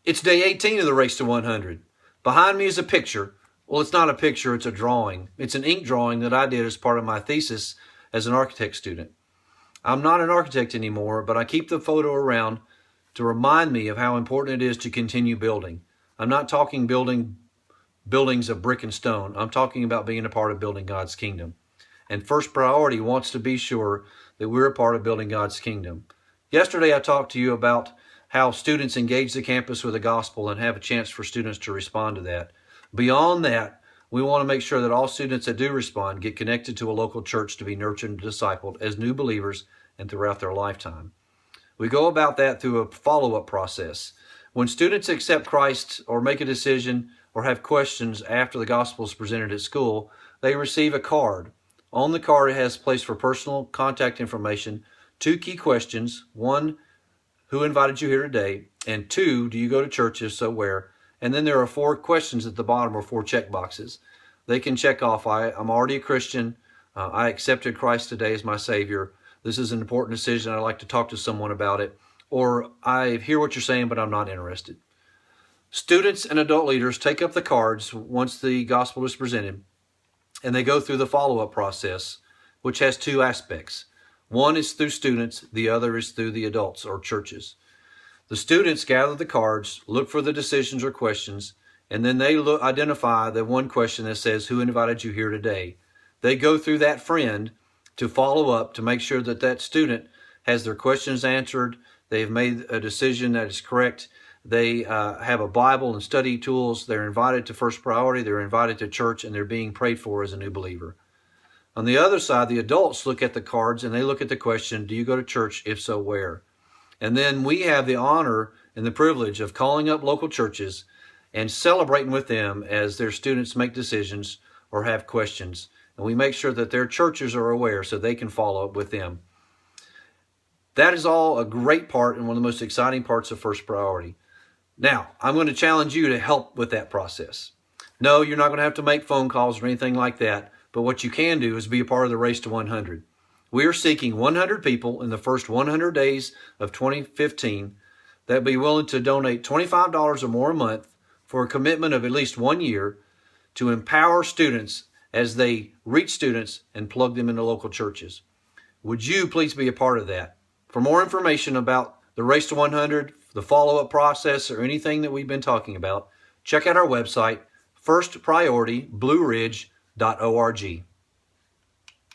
It's day 18 of the Race to 100. Behind me is a picture. Well, it's not a picture, it's a drawing. It's an ink drawing that I did as part of my thesis as an architect student. I'm not an architect anymore, but I keep the photo around to remind me of how important it is to continue building. I'm not talking buildings of brick and stone. I'm talking about being a part of building God's kingdom. And First Priority wants to be sure that we're a part of building God's kingdom. Yesterday, I talked to you about how students engage the campus with the gospel and have a chance for students to respond to that. Beyond that, we want to make sure that all students that do respond get connected to a local church to be nurtured and discipled as new believers and throughout their lifetime. We go about that through a follow-up process. When students accept Christ or make a decision or have questions after the gospel is presented at school, they receive a card. On the card, it has a place for personal contact information, 2 key questions. 1, who invited you here today? And 2, do you go to church? If so, where? And then there are 4 questions at the bottom, or 4 check boxes. They can check off, I'm already a Christian. I accepted Christ today as my Savior. This is an important decision. I'd like to talk to someone about it. Or I hear what you're saying, but I'm not interested. Students and adult leaders take up the cards once the gospel is presented, and they go through the follow-up process, which has 2 aspects. One is through students, the other is through the adults or churches. The students gather the cards, look for the decisions or questions, and then they identify the one question that says, who invited you here today? They go through that friend to follow up to make sure that that student has their questions answered. They've made a decision that is correct. They have a Bible and study tools. They're invited to First Priority. They're invited to church, and they're being prayed for as a new believer. On the other side, the adults look at the cards and they look at the question, do you go to church? If so, where? And then we have the honor and the privilege of calling up local churches and celebrating with them as their students make decisions or have questions. And we make sure that their churches are aware so they can follow up with them. That is all a great part and one of the most exciting parts of First Priority. Now, I'm going to challenge you to help with that process. No, you're not going to have to make phone calls or anything like that, but what you can do is be a part of the Race to 100. We are seeking 100 people in the first 100 days of 2015 that will be willing to donate $25 or more a month for a commitment of at least 1 year to empower students as they reach students and plug them into local churches. Would you please be a part of that? For more information about the Race to 100, the follow-up process, or anything that we've been talking about, check out our website, firstpriorityblueridge.org.